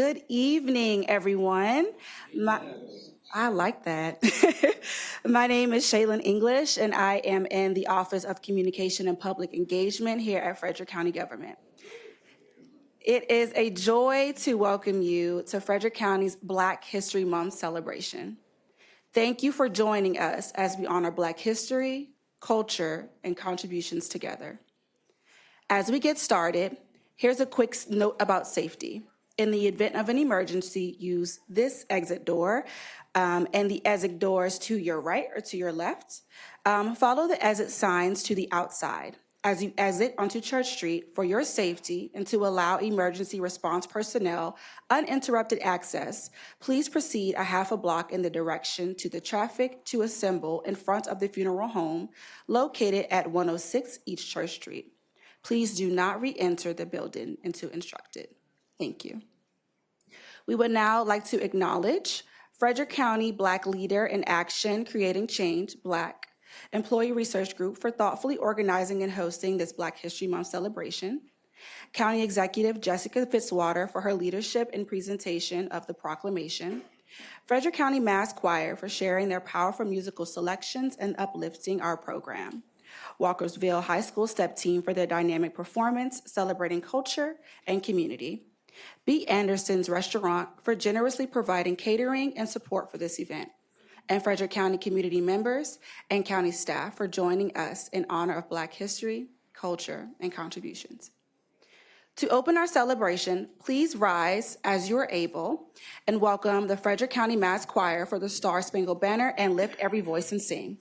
Good evening, everyone. My, I like that. My name is Shaylin English, and I am in the Office of Communication and Public Engagement here at Frederick County Government. It is a joy to welcome you to Frederick County's Black History Month celebration. Thank you for joining us as we honor Black history, culture, and contributions together. As we get started, here's a quick note about safety. In the event of an emergency, use this exit door and the exit doors to your right or to your left. Follow the exit signs to the outside as you exit onto Church Street for your safety and to allow emergency response personnel uninterrupted access. Please proceed a half a block in the direction to the traffic to assemble in front of the funeral home located at 106 East Church Street. Please do not re-enter the building until instructed. Thank you. We would now like to acknowledge Frederick County Black Leader in Action, Creating Change, Black Employee Research Group for thoughtfully organizing and hosting this Black History Month celebration. County Executive Jessica Fitzwater for her leadership and presentation of the proclamation. Frederick County Mass Choir for sharing their powerful musical selections and uplifting our program. Walkersville High School STEP team for their dynamic performance, celebrating culture and community. B. Anderson's Restaurant for generously providing catering and support for this event. And Frederick County community members and county staff for joining us in honor of Black history, culture, and contributions. To open our celebration, please rise as you are able and welcome the Frederick County Mass Choir for the Star Spangled Banner and lift every voice and sing.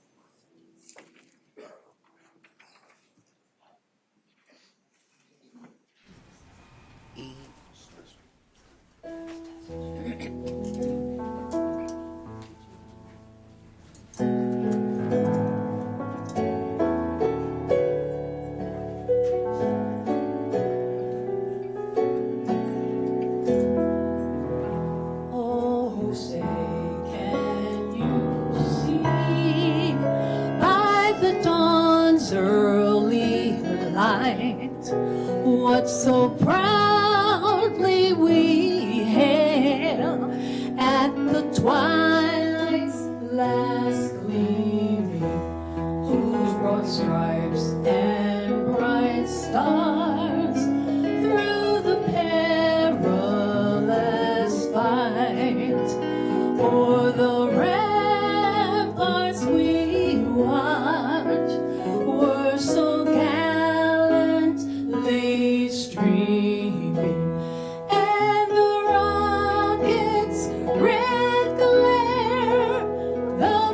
What so proudly we hail at the twilight's last gleaming, whose broad stripes and bright stars through the perilous fight o'er the ramparts we watch were so gallantly streaming, and the rocket's red glare, the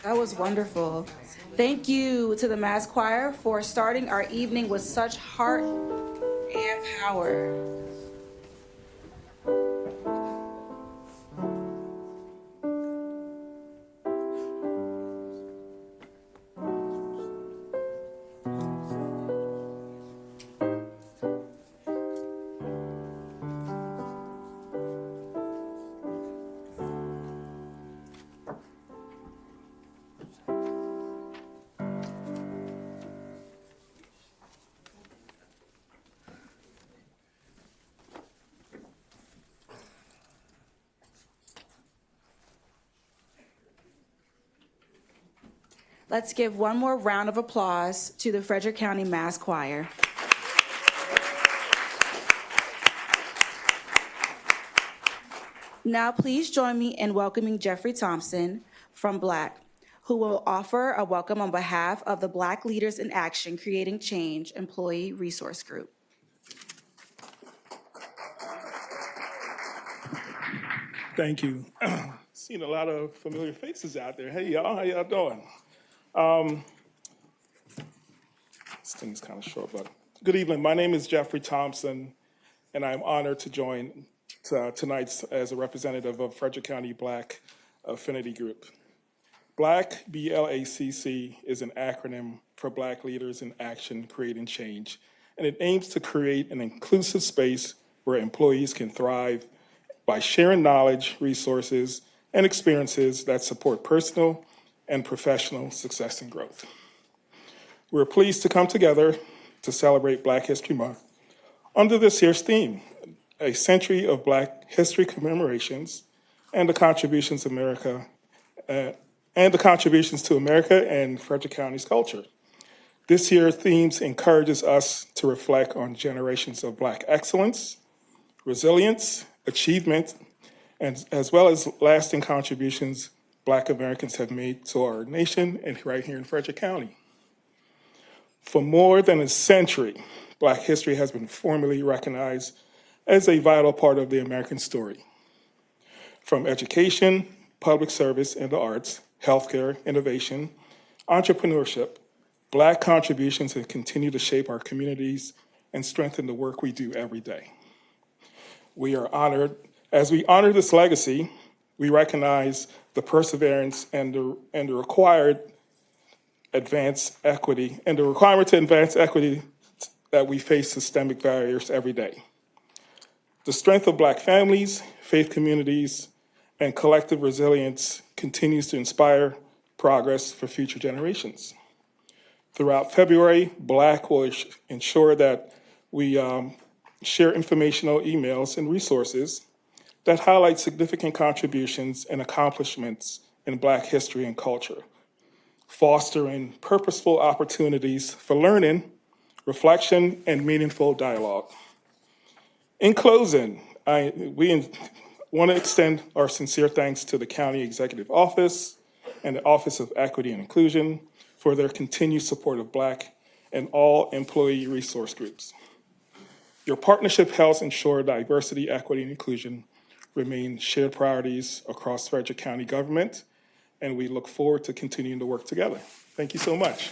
That was wonderful. Thank you to the Mass Choir for starting our evening with such heart and power. Let's give one more round of applause to the Frederick County Mass Choir. Now, please join me in welcoming Jeffrey Thompson from Black, who will offer a welcome on behalf of the Black Leaders in Action Creating Change Employee Resource Group. Thank you. Seen a lot of familiar faces out there. Hey, y'all, how y'all doing? This thing's kind of short, but good evening. My name is Jeffrey Thompson, and I'm honored to join tonight as a representative of Frederick County Black Affinity Group. Black, BLACC, is an acronym for Black Leaders in Action Creating Change, and it aims to create an inclusive space where employees can thrive by sharing knowledge, resources, and experiences that support personal and professional success and growth. We're pleased to come together to celebrate Black History Month under this year's theme, a century of Black history commemorations and the contributions to America and Frederick County's culture. This year's themes encourages us to reflect on generations of Black excellence, resilience, achievement, and as well as lasting contributions Black Americans have made to our nation and right here in Frederick County. For more than a century, Black history has been formally recognized as a vital part of the American story. From education, public service and the arts, healthcare, innovation, entrepreneurship, Black contributions have continued to shape our communities and strengthen the work we do every day. We are honored. As we honor this legacy, we recognize the perseverance and the required advance equity and the requirement to advance equity that we face systemic barriers every day. The strength of Black families, faith communities, and collective resilience continues to inspire progress for future generations. Throughout February, Black will ensure that we share informational emails and resources that highlight significant contributions and accomplishments in Black history and culture, fostering purposeful opportunities for learning, reflection, and meaningful dialogue. In closing, we want to extend our sincere thanks to the County Executive Office and the Office of Equity and Inclusion for their continued support of Black and all employee resource groups. Your partnership helps ensure diversity, equity, and inclusion remain shared priorities across Frederick County government, and we look forward to continuing to work together. Thank you so much.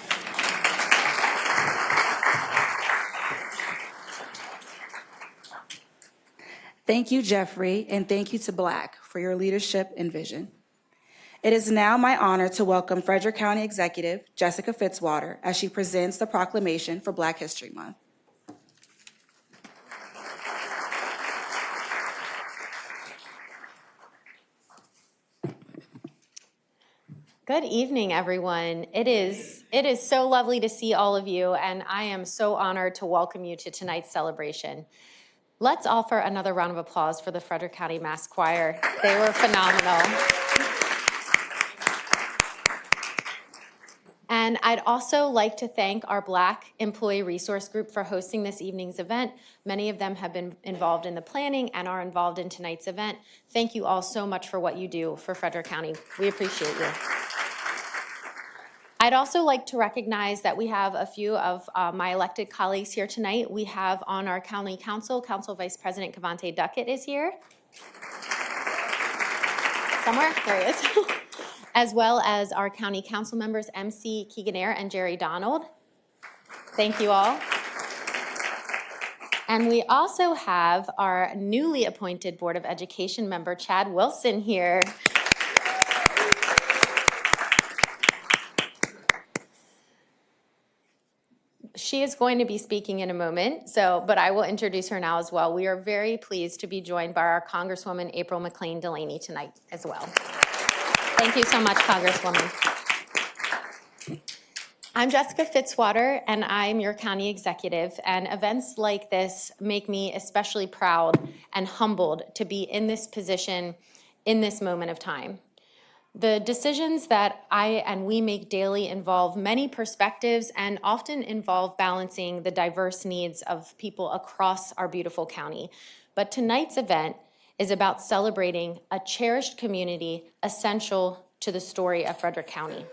Thank you, Jeffrey, and thank you to Black for your leadership and vision. It is now my honor to welcome Frederick County Executive Jessica Fitzwater as she presents the proclamation for Black History Month. Good evening, everyone. It is so lovely to see all of you, and I am so honored to welcome you to tonight's celebration. Let's offer another round of applause for the Frederick County Mass Choir. They were phenomenal. And I'd also like to thank our Black Employee Resource Group for hosting this evening's event. Many of them have been involved in the planning and are involved in tonight's event. Thank you all so much for what you do for Frederick County. We appreciate you. I'd also like to recognize that we have a few of my elected colleagues here tonight. We have on our county council, Council Vice President Cavante Duckett is here. Somewhere, there he is. as well as our county council members, MC Keegan-Air and Jerry Donald. Thank you all. And we also have our newly appointed Board of Education member, Chad Wilson, here. She is going to be speaking in a moment, but I will introduce her now as well. We are very pleased to be joined by our Congresswoman April McLean Delaney tonight as well. Thank you so much, Congresswoman. I'm Jessica Fitzwater, and I'm your county executive, and events like this make me especially proud and humbled to be in this position in this moment of time. The decisions that I and we make daily involve many perspectives and often involve balancing the diverse needs of people across our beautiful county. But tonight's event is about celebrating a cherished community essential to the story of Frederick County.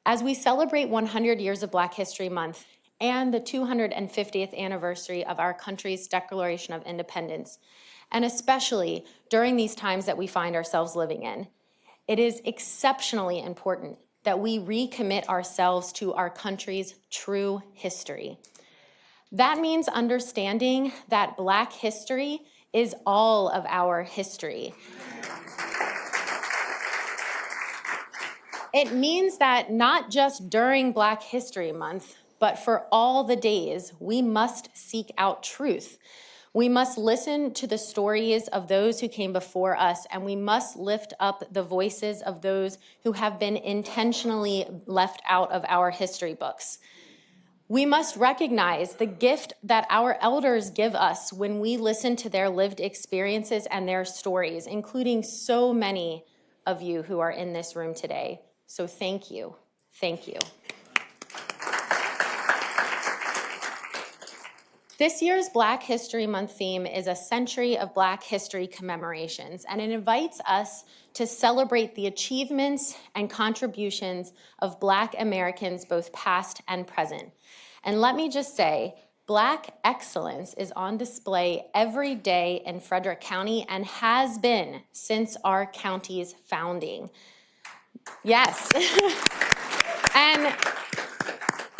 As we celebrate 100 years of Black History Month and the 250th anniversary of our country's Declaration of Independence, and especially during these times that we find ourselves living in, it is exceptionally important that we recommit ourselves to our country's true history. That means understanding that Black history is all of our history. It means that not just during Black History Month, but for all the days, we must seek out truth. We must listen to the stories of those who came before us, and we must lift up the voices of those who have been intentionally left out of our history books. We must recognize the gift that our elders give us when we listen to their lived experiences and their stories, including so many of you who are in this room today. So thank you. Thank you. This year's Black History Month theme is a century of Black history commemorations, and it invites us to celebrate the achievements and contributions of Black Americans, both past and present. And let me just say, Black excellence is on display every day in Frederick County and has been since our county's founding. Yes. And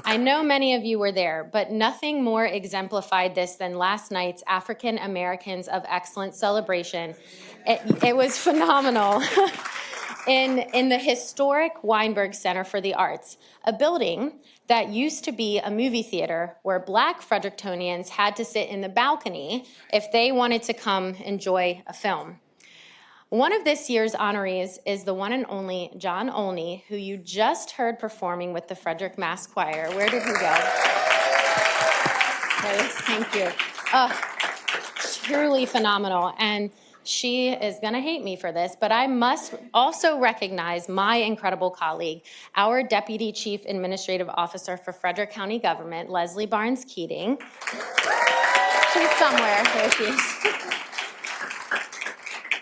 I know many of you were there, but nothing more exemplified this than last night's African Americans of Excellence celebration. It was phenomenal in the historic Weinberg Center for the Arts, a building that used to be a movie theater where Black Frederictonians had to sit in the balcony if they wanted to come enjoy a film. One of this year's honorees is the one and only John Olney, who you just heard performing with the Frederick Mass Choir. Where did he go? There he is. Thank you. Oh, truly phenomenal. And she is going to hate me for this, but I must also recognize my incredible colleague, our Deputy Chief Administrative Officer for Frederick County Government, Leslie Barnes Keating. She's somewhere. There she is.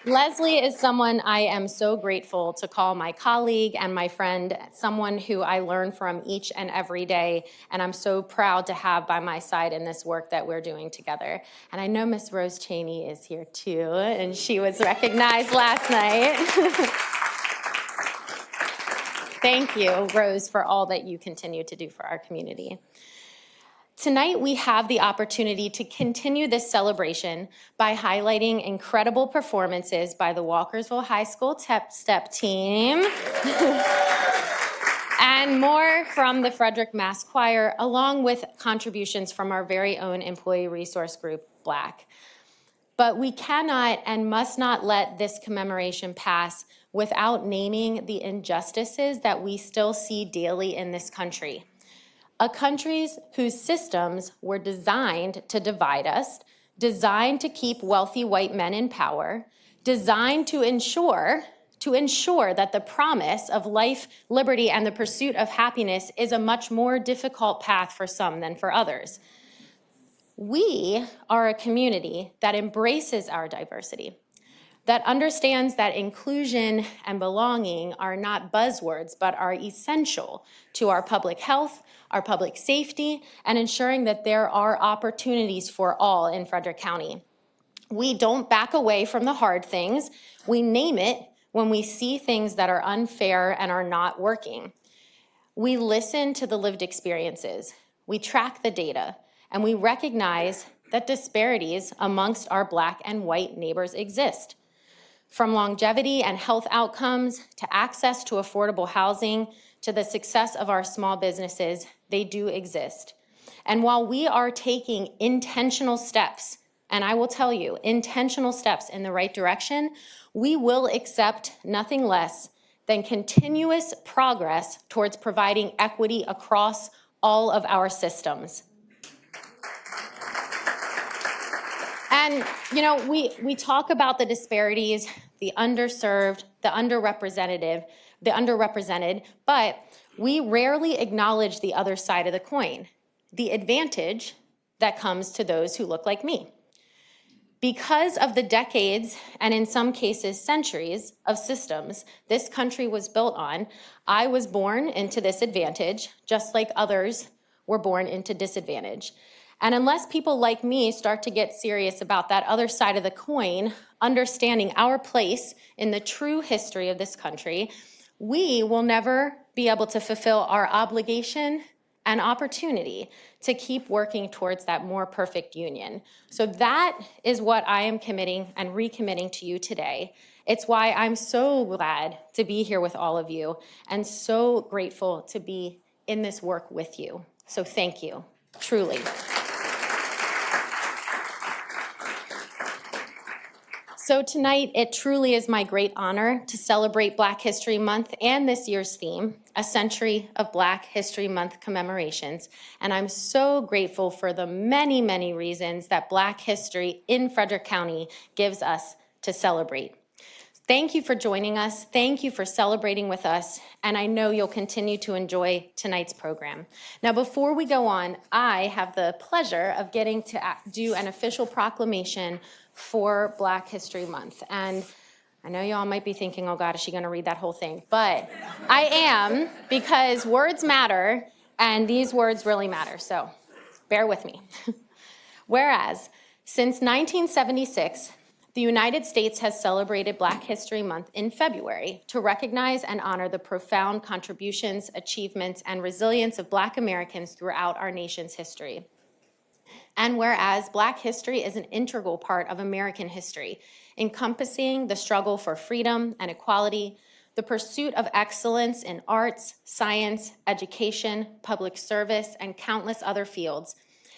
Leslie is someone I am so grateful to call my colleague and my friend, someone who I learn from each and every day, and I'm so proud to have by my side in this work that we're doing together. And I know Miss Rose Cheney is here too, and she was recognized last night. Thank you, Rose, for all that you continue to do for our community. Tonight, we have the opportunity to continue this celebration by highlighting incredible performances by the Walkersville High School Step Team and more from the Frederick Mass Choir, along with contributions from our very own employee resource group, Black. But we cannot and must not let this commemoration pass without naming the injustices that we still see daily in this country. A country whose systems were designed to divide us, designed to keep wealthy white men in power, designed to ensure that the promise of life, liberty, and the pursuit of happiness is a much more difficult path for some than for others. We are a community that embraces our diversity, that understands that inclusion and belonging are not buzzwords, but are essential to our public health, our public safety, and ensuring that there are opportunities for all in Frederick County. We don't back away from the hard things. We name it when we see things that are unfair and are not working. We listen to the lived experiences, we track the data, and we recognize that disparities amongst our Black and white neighbors exist. From longevity and health outcomes to access to affordable housing to the success of our small businesses, they do exist. And while we are taking intentional steps, and I will tell you, intentional steps in the right direction, we will accept nothing less than continuous progress towards providing equity across all of our systems. And, you know, we talk about the disparities, the underserved, the underrepresented, but we rarely acknowledge the other side of the coin, the advantage that comes to those who look like me. Because of the decades, and in some cases centuries, of systems this country was built on, I was born into this advantage, just like others were born into disadvantage. And unless people like me start to get serious about that other side of the coin, understanding our place in the true history of this country, we will never be able to fulfill our obligation and opportunity to keep working towards that more perfect union. So that is what I am committing and recommitting to you today. It's why I'm so glad to be here with all of you and so grateful to be in this work with you. So thank you, truly. So tonight, it truly is my great honor to celebrate Black History Month and this year's theme, a century of Black History Month commemorations. And I'm so grateful for the many, many reasons that Black history in Frederick County gives us to celebrate. Thank you for joining us. Thank you for celebrating with us. And I know you'll continue to enjoy tonight's program. Now, before we go on, I have the pleasure of getting to do an official proclamation for Black History Month. And I know y'all might be thinking, oh God, is she gonna read that whole thing? But I am, because words matter, and these words really matter, so bear with me. Whereas, since 1976, the United States has celebrated Black History Month in February to recognize and honor the profound contributions, achievements, and resilience of Black Americans throughout our nation's history. And whereas Black history is an integral part of American history, encompassing the struggle for freedom and equality, the pursuit of excellence in arts, science, education, public service, and countless other fields,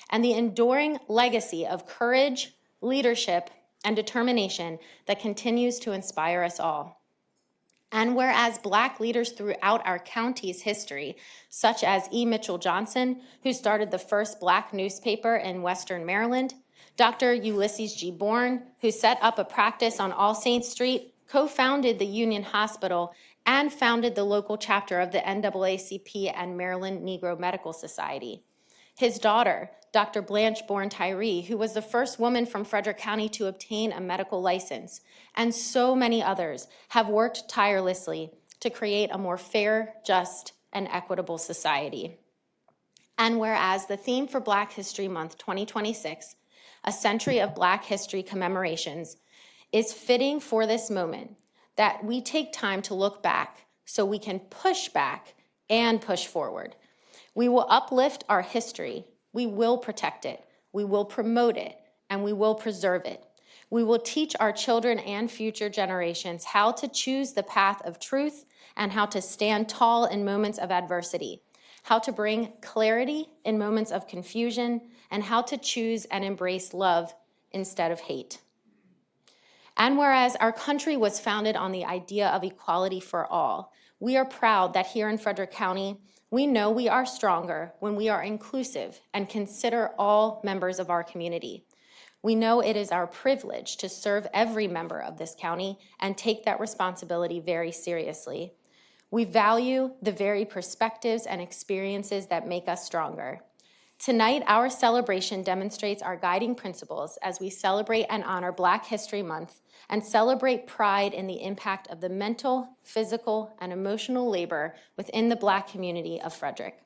and the enduring legacy of courage, leadership, and determination that continues to inspire us all. And whereas Black leaders throughout our county's history, such as E. Mitchell Johnson, who started the first Black newspaper in Western Maryland, Dr. Ulysses G. Bourne, who set up a practice on All Saints Street, co-founded the Union Hospital, and founded the local chapter of the NAACP and Maryland Negro Medical Society. His daughter, Dr. Blanche Bourne Tyree, who was the first woman from Frederick County to obtain a medical license, and so many others have worked tirelessly to create a more fair, just, and equitable society. And whereas the theme for Black History Month 2026, a century of Black history commemorations, is fitting for this moment, that we take time to look back so we can push back and push forward. We will uplift our history, we will protect it, we will promote it, and we will preserve it. We will teach our children and future generations how to choose the path of truth and how to stand tall in moments of adversity, how to bring clarity in moments of confusion, and how to choose and embrace love instead of hate. And whereas our country was founded on the idea of equality for all, we are proud that here in Frederick County, we know we are stronger when we are inclusive and consider all members of our community. We know it is our privilege to serve every member of this county and take that responsibility very seriously. We value the very perspectives and experiences that make us stronger. Tonight, our celebration demonstrates our guiding principles as we celebrate and honor Black History Month and celebrate pride in the impact of the mental, physical, and emotional labor within the Black community of Frederick.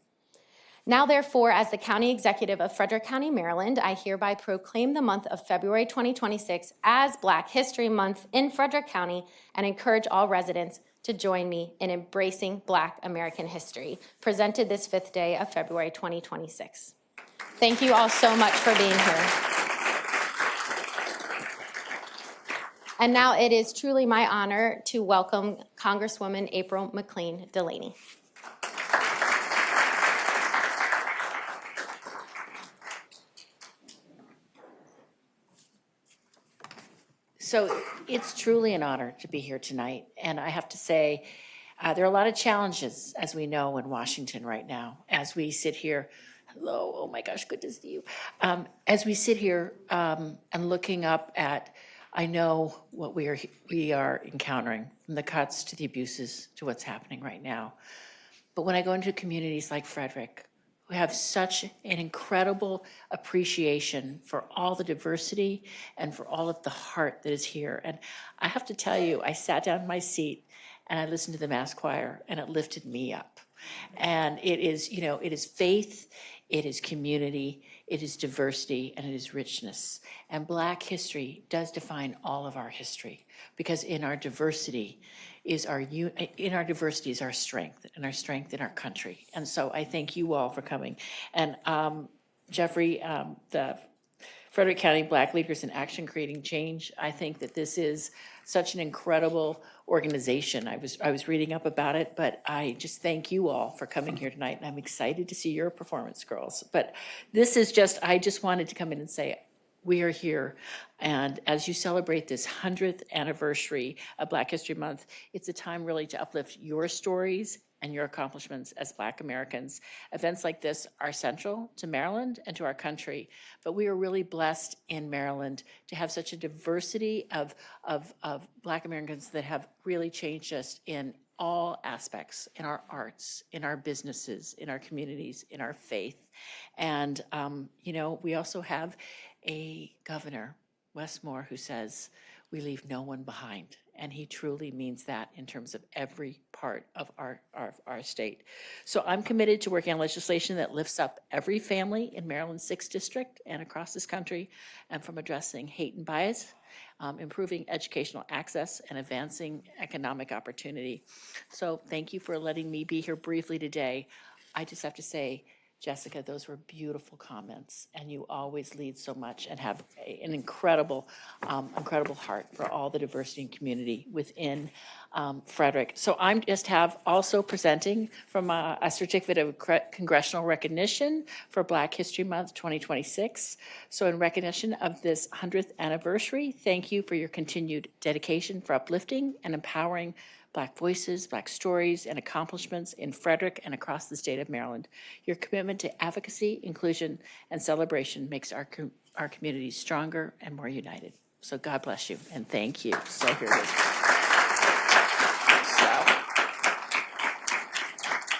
Now, therefore, as the County Executive of Frederick County, Maryland, I hereby proclaim the month of February 2026 as Black History Month in Frederick County and encourage all residents to join me in embracing Black American history, presented this 5th day of February 2026. Thank you all so much for being here. And now it is truly my honor to welcome Congresswoman April McClain Delaney. So it's truly an honor to be here tonight. And I have to say, there are a lot of challenges, as we know, in Washington right now, as we sit here. Hello, oh my gosh, good to see you. As we sit here and looking up at, I know what we are encountering, from the cuts to the abuses to what's happening right now. But when I go into communities like Frederick, who have such an incredible appreciation for all the diversity and for all of the heart that is here. And I have to tell you, I sat down in my seat and I listened to the Mass Choir, and it lifted me up. And it is, it is faith, it is community, it is diversity, and it is richness. And Black history does define all of our history, because in our diversity is our strength, and our strength in our country. And so I thank you all for coming. And Jeffrey, the Frederick County Black Leaders in Action Creating Change, I think that this is such an incredible organization. I was reading up about it, but I just thank you all for coming here tonight, and I'm excited to see your performance, girls. But this is just, I just wanted to come in and say, we are here, and as you celebrate this 100th anniversary of Black History Month, it's a time really to uplift your stories and your accomplishments as Black Americans. Events like this are central to Maryland and to our country, but we are really blessed in Maryland to have such a diversity of Black Americans that have really changed us in all aspects, in our arts, in our businesses, in our communities, in our faith. And, we also have a governor, Wes Moore, who says, we leave no one behind. And he truly means that in terms of every part of our state. So I'm committed to working on legislation that lifts up every family in Maryland's 6th district and across this country, and from addressing hate and bias, improving educational access, and advancing economic opportunity. So thank you for letting me be here briefly today. I just have to say, Jessica, those were beautiful comments, and you always lead so much and have an incredible heart for all the diversity and community within Frederick. So I'm just also presenting from a certificate of congressional recognition for Black History Month 2026. So in recognition of this 100th anniversary, thank you for your continued dedication for uplifting and empowering Black voices, Black stories, and accomplishments in Frederick and across the state of Maryland. Your commitment to advocacy, inclusion, and celebration makes our communities stronger and more united. So God bless you, and thank you. So here it is.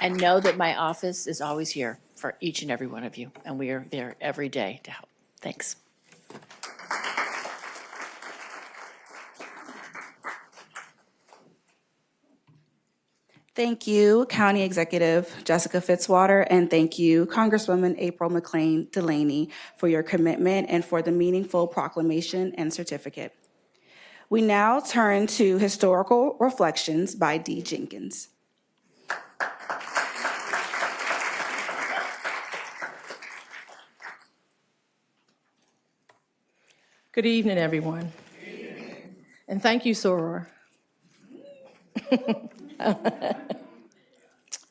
And know that my office is always here for each and every one of you, and we are there every day to help. Thanks. Thank you, County Executive Jessica Fitzwater, and thank you, Congresswoman April McClain Delaney, for your commitment and for the meaningful proclamation and certificate. We now turn to Historical Reflections by Dee Jenkins. Good evening, everyone. And thank you, Soror.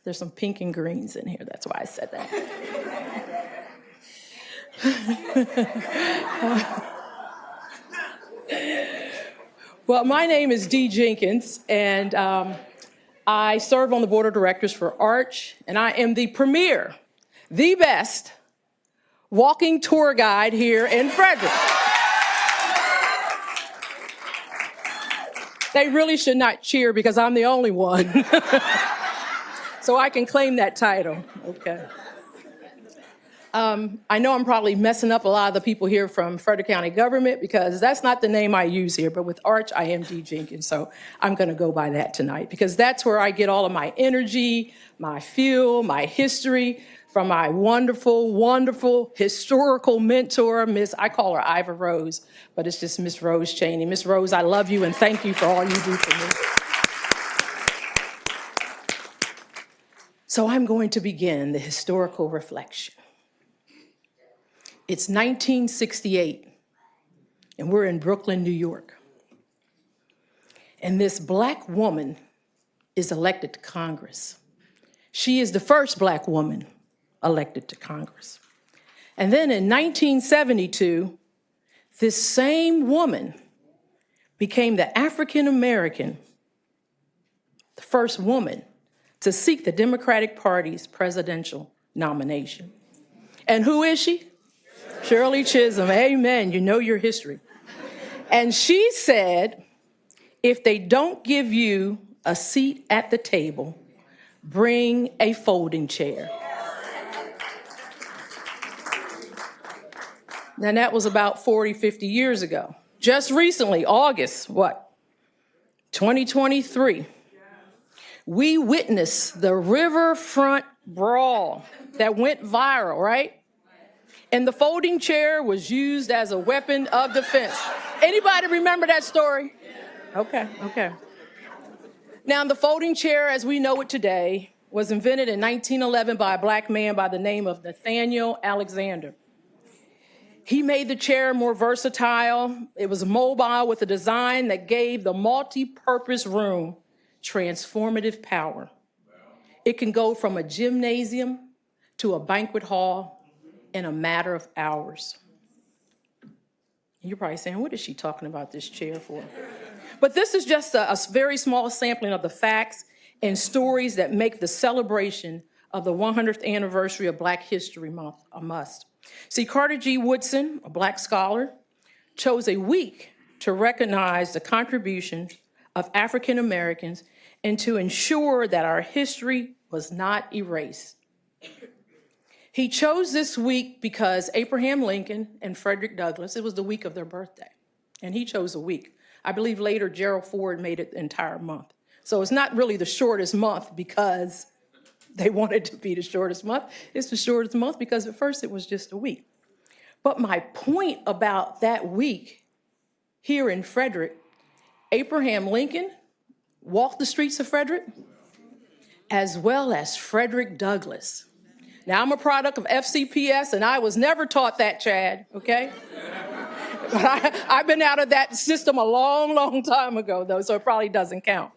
There's some pink and greens in here. That's why I said that. Well, my name is Dee Jenkins, and I serve on the board of directors for Arch, and I am the premier, the best walking tour guide here in Frederick. They really should not cheer because I'm the only one. So I can claim that title. Okay. I know I'm probably messing up a lot of the people here from Frederick County government because that's not the name I use here, but with Arch, I am D. Jenkins. So I'm going to go by that tonight because that's where I get all of my energy, my fuel, my history from my wonderful, wonderful historical mentor, I call her Iva Rose, but it's just Miss Rose Cheney. Miss Rose, I love you and thank you for all you do for me. So I'm going to begin the historical reflection. It's 1968, and we're in Brooklyn, New York. And this Black woman is elected to Congress. She is the first Black woman elected to Congress. And then in 1972, this same woman became the African American, the first woman to seek the Democratic Party's presidential nomination. And who is she? Shirley Chisholm, amen, you know your history. And she said, if they don't give you a seat at the table, bring a folding chair. Now that was about 40, 50 years ago. Just recently, August, 2023, we witnessed the riverfront brawl that went viral, right? And the folding chair was used as a weapon of defense. Anybody remember that story? Okay. Now, the folding chair, as we know it today, was invented in 1911 by a Black man by the name of Nathaniel Alexander. He made the chair more versatile. It was mobile with a design that gave the multi-purpose room transformative power. It can go from a gymnasium to a banquet hall in a matter of hours. You're probably saying, what is she talking about this chair for? But this is just a very small sampling of the facts and stories that make the celebration of the 100th anniversary of Black History Month a must. See, Carter G. Woodson, a Black scholar, chose a week to recognize the contributions of African Americans and to ensure that our history was not erased. He chose this week because Abraham Lincoln and Frederick Douglass, it was the week of their birthday, and he chose a week. I believe later Gerald Ford made it the entire month. So it's not really the shortest month because they wanted to be the shortest month. It's the shortest month because at first it was just a week. But my point about that week here in Frederick, Abraham Lincoln walked the streets of Frederick, as well as Frederick Douglass. Now, I'm a product of FCPS, and I was never taught that, Chad, okay? But I've been out of that system a long, long time ago, though, so it probably doesn't count.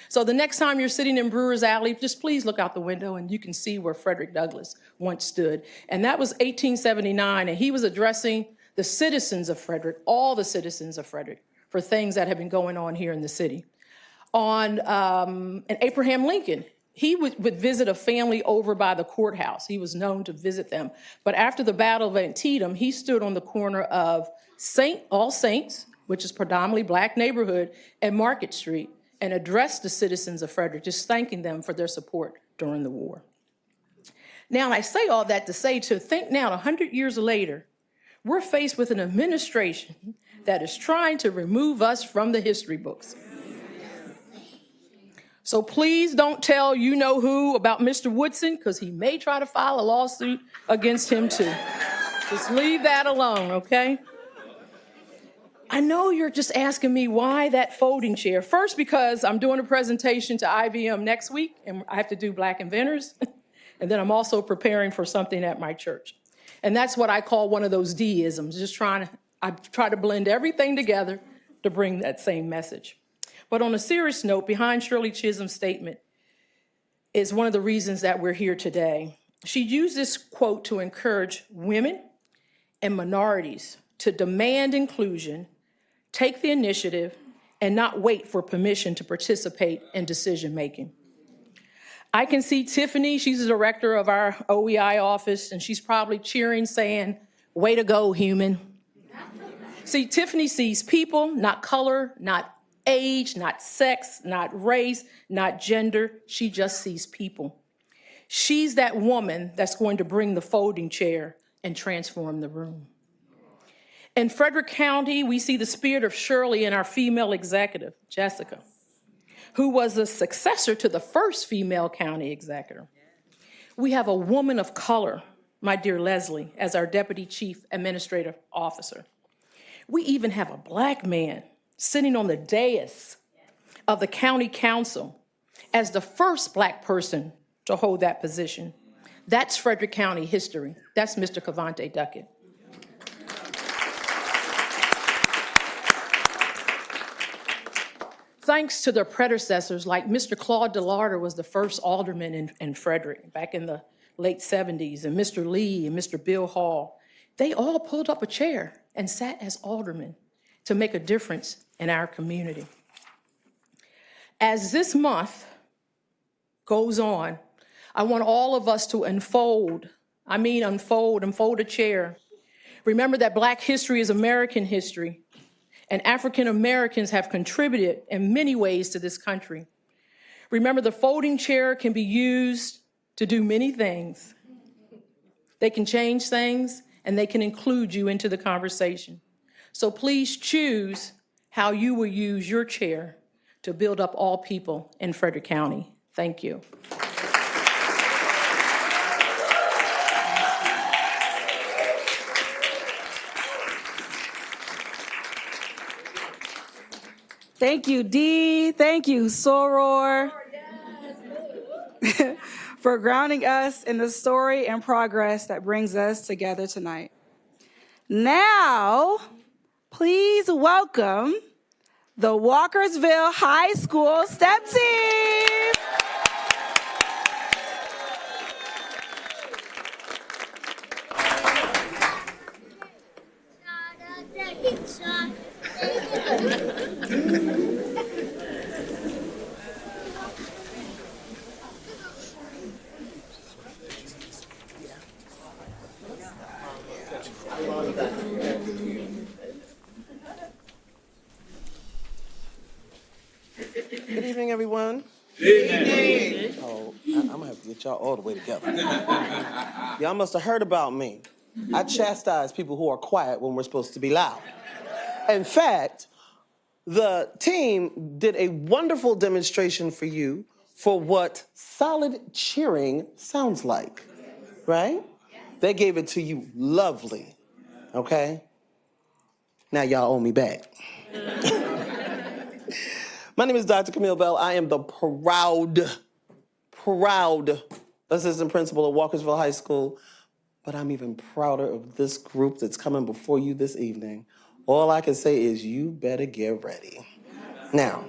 So the next time you're sitting in Brewer's Alley, just please look out the window, and you can see where Frederick Douglass once stood. And that was 1879, and he was addressing the citizens of Frederick, all the citizens of Frederick, for things that have been going on here in the city. And Abraham Lincoln, he would visit a family over by the courthouse. He was known to visit them. But after the Battle of Antietam, he stood on the corner of All Saints, which is predominantly Black neighborhood, and Market Street, and addressed the citizens of Frederick, just thanking them for their support during the war. Now, I say all that to say, to think now, 100 years later, we're faced with an administration that is trying to remove us from the history books. So please don't tell you-know-who about Mr. Woodson, because he may try to file a lawsuit against him too. Just leave that alone, okay? I know you're just asking me why that folding chair. First, because I'm doing a presentation to IBM next week, and I have to do Black inventors. And then I'm also preparing for something at my church. And that's what I call one of those D-isms, I try to blend everything together to bring that same message. But on a serious note, behind Shirley Chisholm's statement is one of the reasons that we're here today. She used this quote to encourage women and minorities to demand inclusion, take the initiative, and not wait for permission to participate in decision-making. I can see Tiffany, she's the director of our OEI office, and she's probably cheering, saying, "Way to go, human." See, Tiffany sees people, not color, not age, not sex, not race, not gender. She just sees people. She's that woman that's going to bring the folding chair and transform the room. In Frederick County, we see the spirit of Shirley in our female executive, Jessica, who was the successor to the first female county executive. We have a woman of color, my dear Leslie, as our Deputy Chief Administrative Officer. We even have a Black man sitting on the dais of the county council as the first Black person to hold that position. That's Frederick County history. That's Mr. Cavante Duckett. Thanks to their predecessors, like Mr. Claude DeLarder was the first alderman in Frederick back in the late 70s, and Mr. Lee and Mr. Bill Hall, they all pulled up a chair and sat as aldermen to make a difference in our community. As this month goes on, I want all of us to unfold a chair. Remember that Black history is American history, and African Americans have contributed in many ways to this country. Remember, the folding chair can be used to do many things. They can change things, and they can include you into the conversation. So please choose how you will use your chair to build up all people in Frederick County. Thank you. Thank you, Dee. Thank you, Soror, for grounding us in the story and progress that brings us together tonight. Now, please welcome the Walkersville High School STEP team. Good evening, everyone. Good evening. Oh, I'm gonna have to get y'all all the way together. Y'all must have heard about me. I chastise people who are quiet when we're supposed to be loud. In fact, the team did a wonderful demonstration for you for what solid cheering sounds like, right? They gave it to you lovely, okay? Now y'all owe me back. My name is Dr. Camille Bell. I am the proud assistant principal at Walkersville High School, but I'm even prouder of this group that's coming before you this evening. All I can say is you better get ready. Now,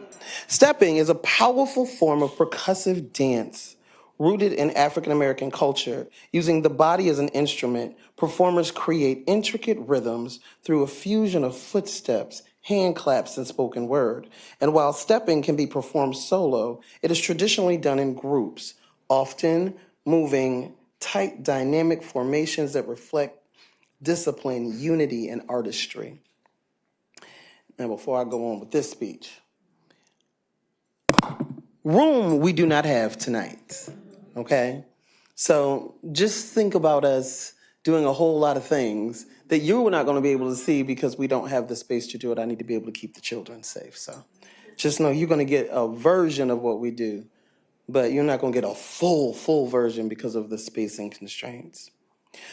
stepping is a powerful form of percussive dance rooted in African American culture. Using the body as an instrument, performers create intricate rhythms through a fusion of footsteps, hand claps, and spoken word. And while stepping can be performed solo, it is traditionally done in groups, often moving tight dynamic formations that reflect discipline, unity, and artistry. Now, before I go on with this speech, room we do not have tonight, okay? So just think about us doing a whole lot of things that you are not going to be able to see because we don't have the space to do it. I need to be able to keep the children safe. So just know you're going to get a version of what we do, but you're not going to get a full version because of the spacing constraints.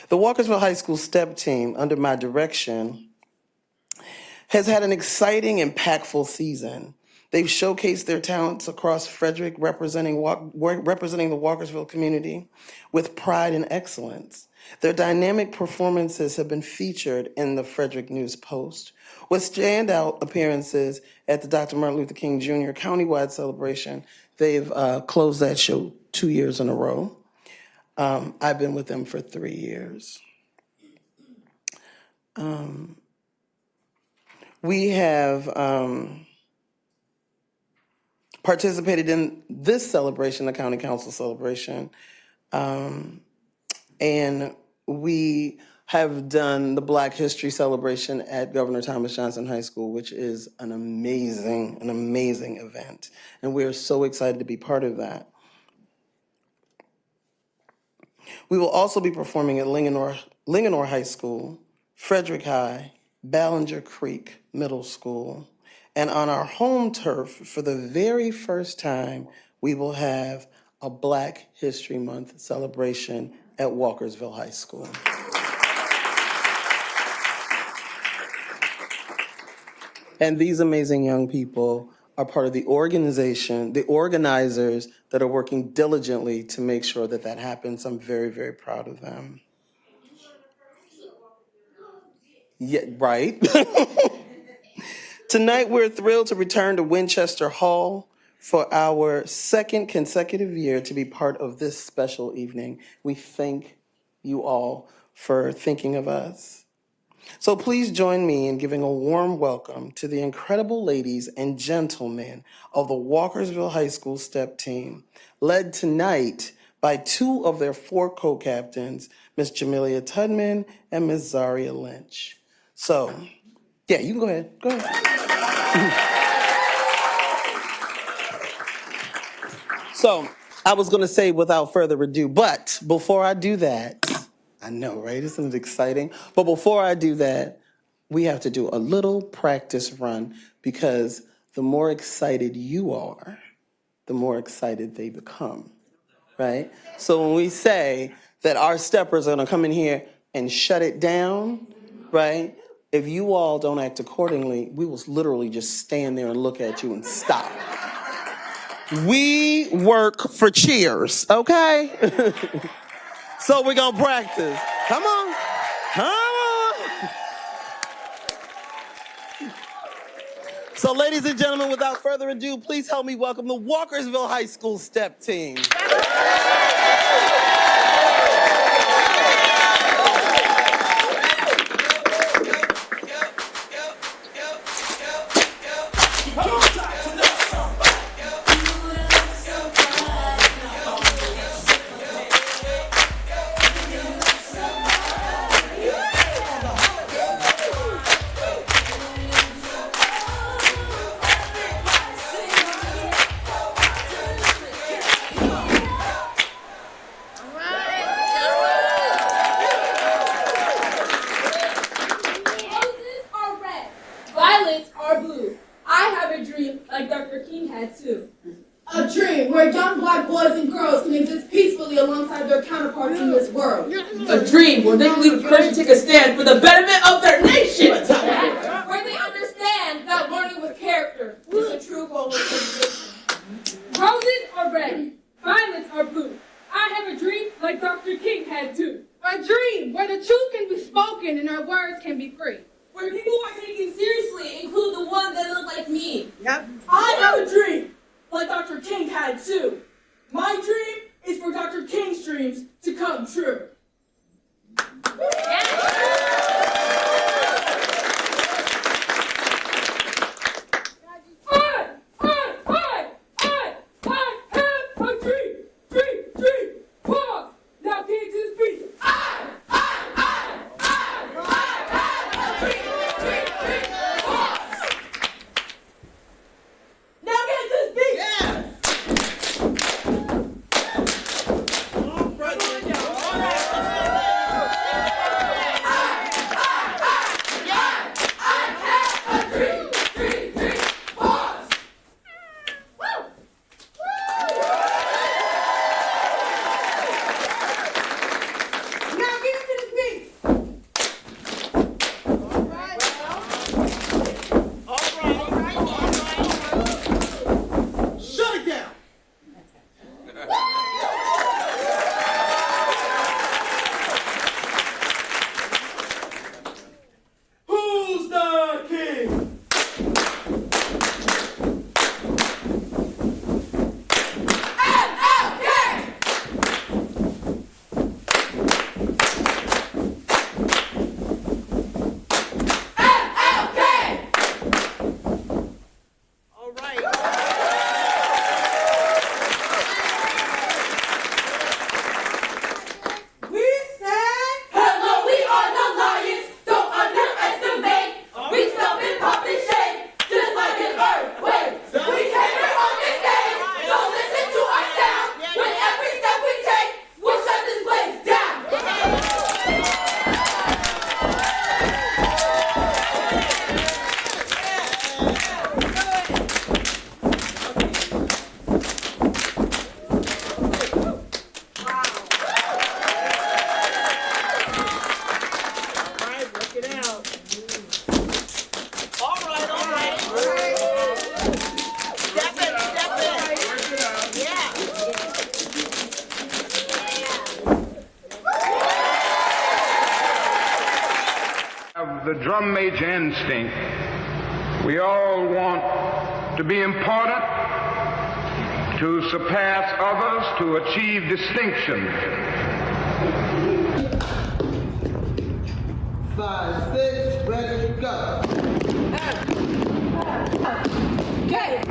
The Walkersville High School STEP team, under my direction, has had an exciting, impactful season. They've showcased their talents across Frederick, representing the Walkersville community with pride and excellence. Their dynamic performances have been featured in the Frederick News Post, with standout appearances at the Dr. Martin Luther King Jr. countywide celebration. They've closed that show 2 years in a row. I've been with them for 3 years. We have participated in this celebration, the County Council celebration, and we have done the Black History celebration at Governor Thomas Johnson High School, which is an amazing event. And we are so excited to be part of that. We will also be performing at Linganore Linganore High School, Frederick High, Ballinger Creek Middle School. And on our home turf, for the very first time, we will have a Black History Month celebration at Walkersville High School. And these amazing young people are part of the organization, the organizers that are working diligently to make sure that that happens. I'm very, very proud of them. Yeah, right. Tonight, we're thrilled to return to Winchester Hall for our second consecutive year to be part of this special evening. We thank you all for thinking of us. So please join me in giving a warm welcome to the incredible ladies and gentlemen of the Walkersville High School STEP team, led tonight by two of their four co-captains, Ms. Jamelia Tudman and Ms. Zaria Lynch. So, yeah, you can go ahead. Go ahead. So, I was going to say without further ado, but before I do that, I know, right? Isn't it exciting? But before I do that, we have to do a little practice run, because the more excited you are, the more excited they become, right? So when we say that our steppers are going to come in here and shut it down, right? If you all don't act accordingly, we will literally just stand there and look at you and stop. We work for cheers, okay? So we're going to practice. Come on. Come on. So ladies and gentlemen, without further ado, please help me welcome the Walkersville High School STEP team. A dream where young Black boys and girls can exist peacefully alongside their counterparts in this world. A dream where they believe courage to take a stand for the betterment of their nation. Where they understand that learning with character is the true goal of education. Roses are red, violets are blue. I have a dream like Dr. King had too. A dream where the truth can be spoken and our words can be free. Where people are taken seriously, include the ones that look like me. Yep. I have a dream like Dr. King had too. My dream is for Dr. King's dreams to come true. drum major instinct. We all want to be important, to surpass others, to achieve distinction. 5, 6, ready, go. Okay.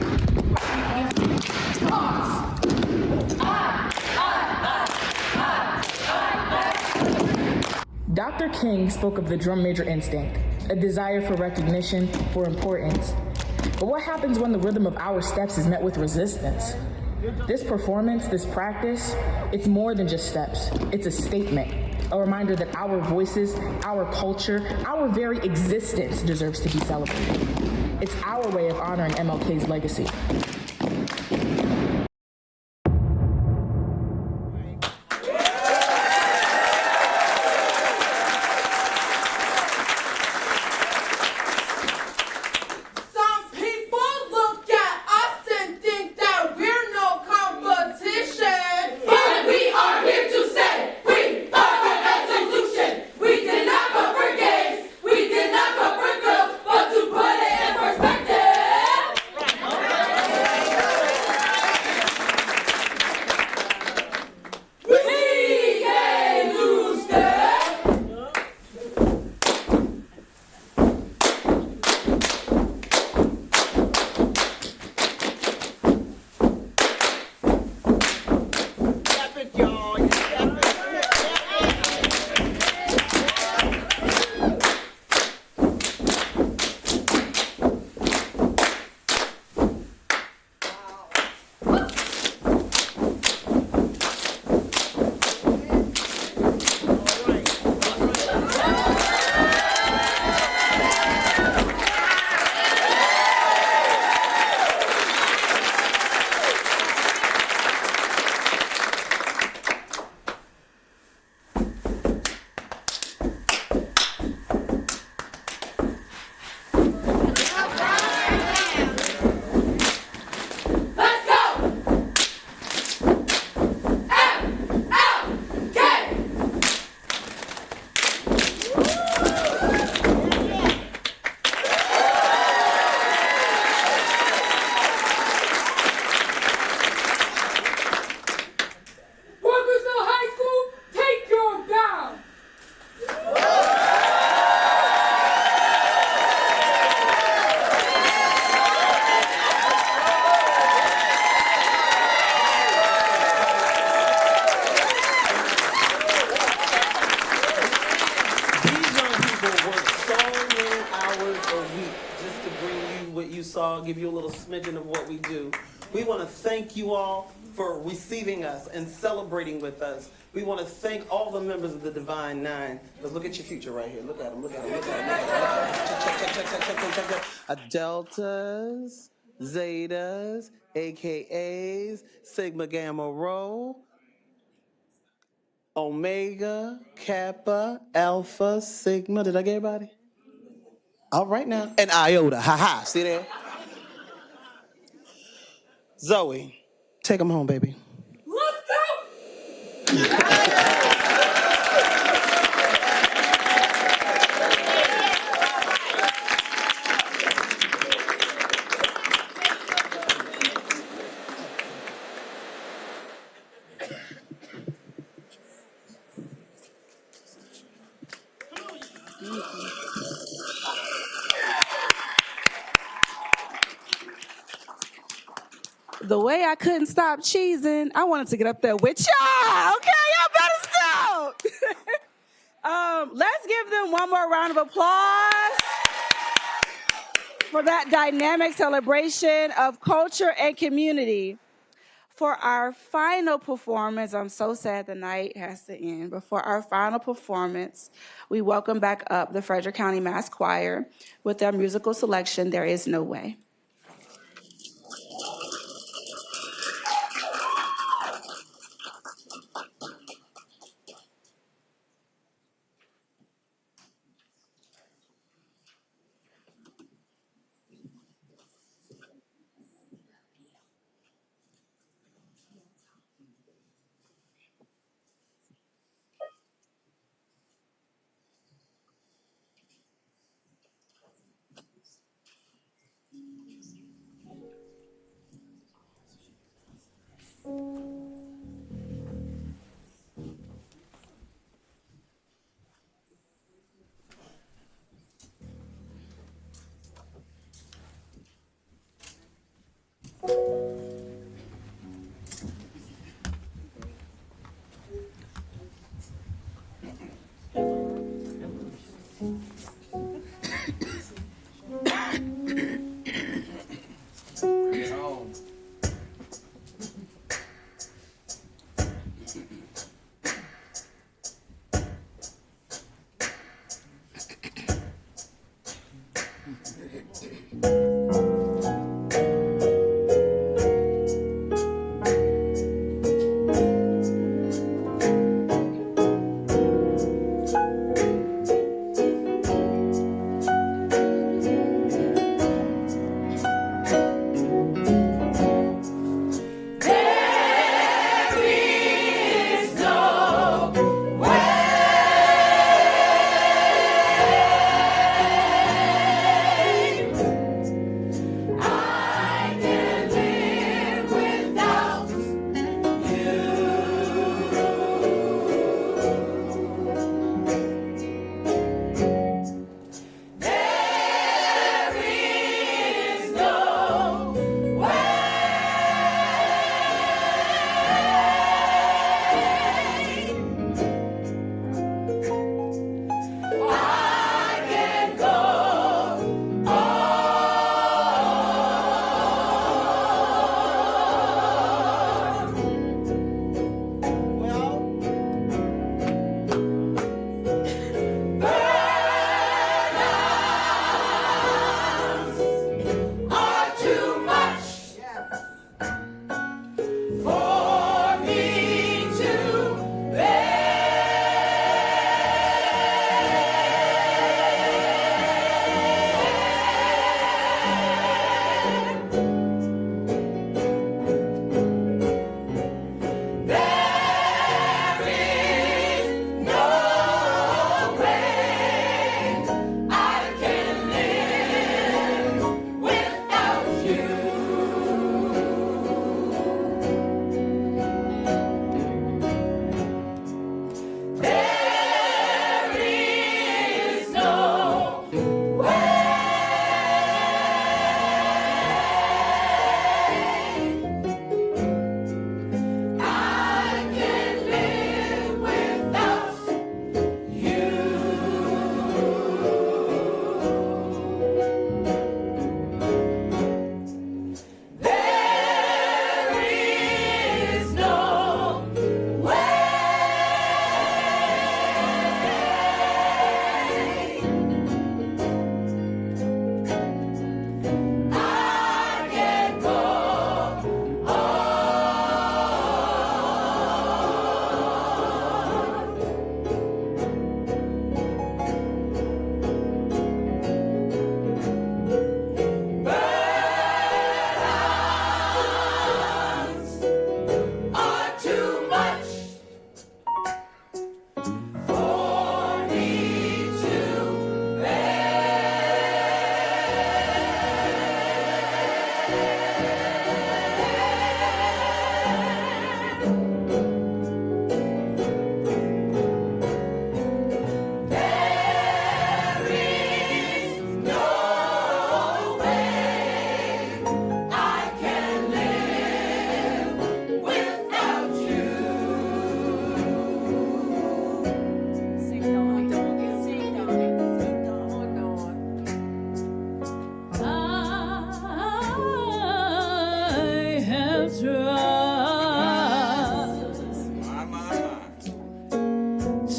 Dr. King spoke of the drum major instinct, a desire for recognition, for importance. But what happens when the rhythm of our steps is met with resistance? This performance, this practice, it's more than just steps. It's a statement, a reminder that our voices, our culture, our very existence deserves to be celebrated. It's our way of honoring MLK's legacy. Some people look at us and think that we're no competition. But we are here to say we are the solution. We did not come for games. We did not come for girls, but to put it in perspective. We came to stay. Let's go! MLK! Parkersville High School, take your bow. These young people work so many hours a week just to bring you what you saw, give you a little smidgen of what we do. We want to thank you all for receiving us and celebrating with us. We want to thank all the members of the Divine Nine. Because look at your future right here. Look at them, look at them, look at them. Deltas, Zetas, AKAs, Sigma Gamma Rho, Omega, Kappa, Alpha, Sigma. Did I get everybody? All right now. And Iota. Ha ha. See there? Zoe, take them home, baby. Let's go! The way I couldn't stop cheesing, I wanted to get up there with y'all. Okay, y'all better stop. Let's give them one more round of applause for that dynamic celebration of culture and community. For our final performance, I'm so sad the night has to end, but for our final performance, we welcome back up the Frederick County Mass Choir with their musical selection, There Is No Way.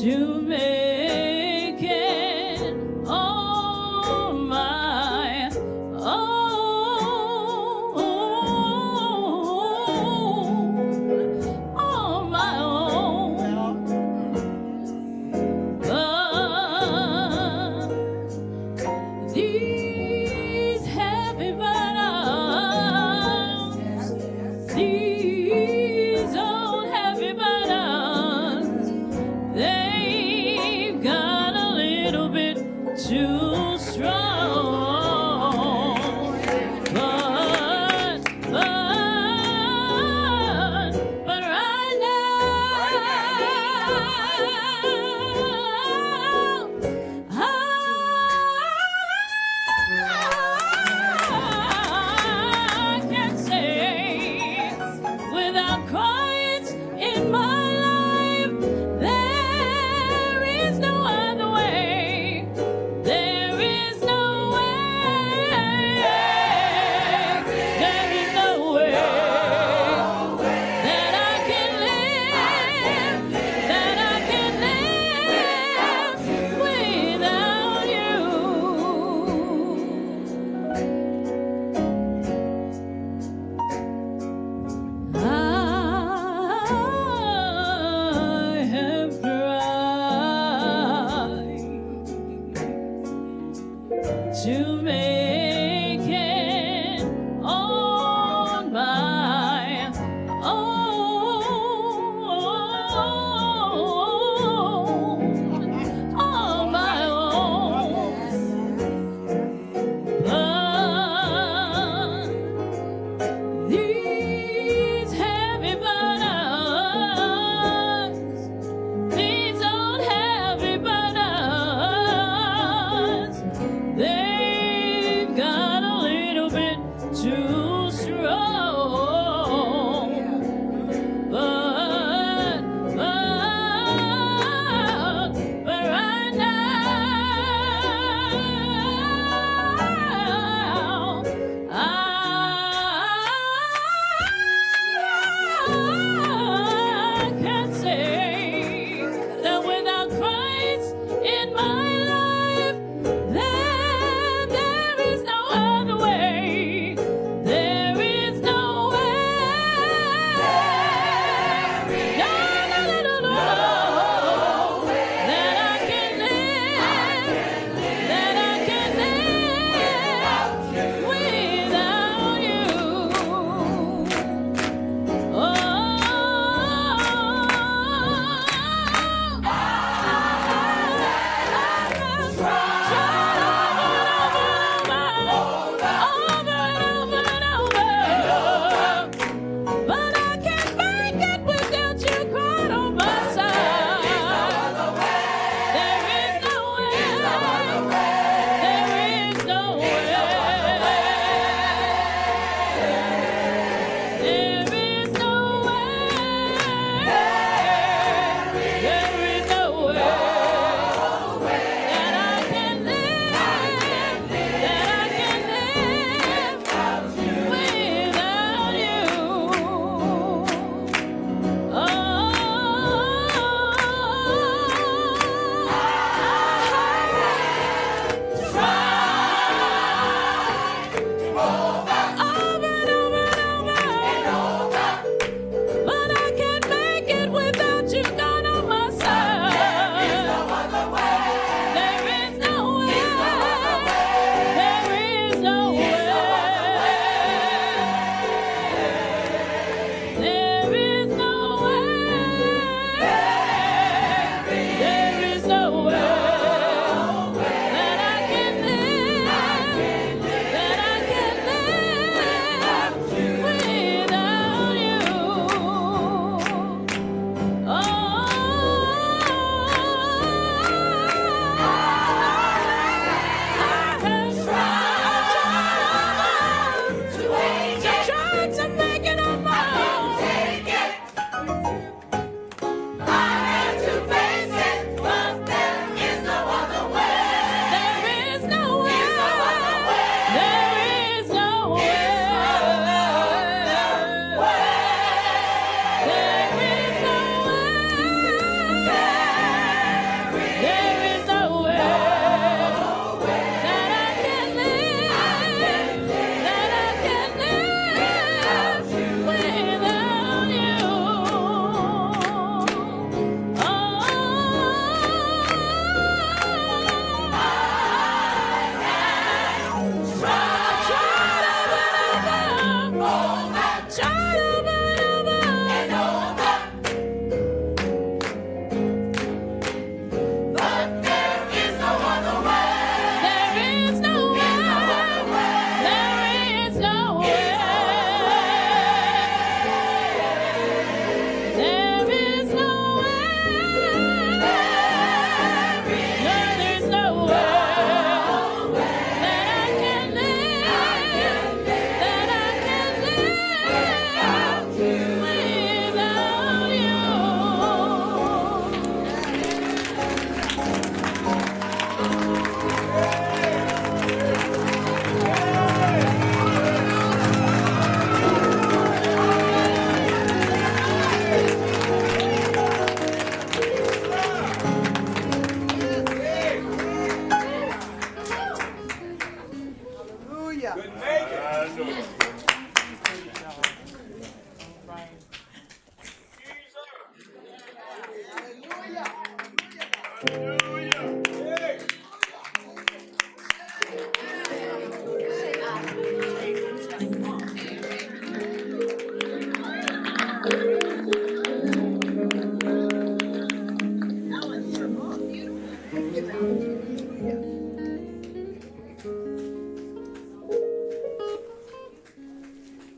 to make it all my own, all my own. But these heavy burdens, these old heavy burdens, they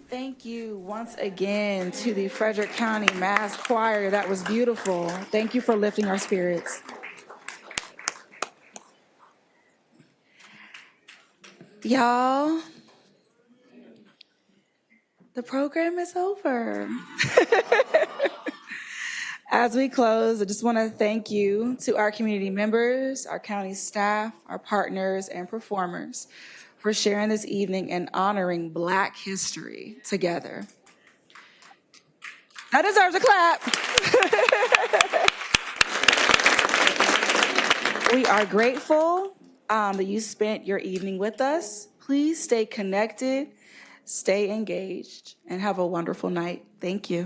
Thank you once again to the Frederick County Mass Choir. That was beautiful. Thank you for lifting our spirits. Y'all, the program is over. As we close, I just want to thank you to our community members, our county staff, our partners, and performers for sharing this evening and honoring Black history together. That deserves a clap. We are grateful that you spent your evening with us. Please stay connected, stay engaged, and have a wonderful night. Thank you.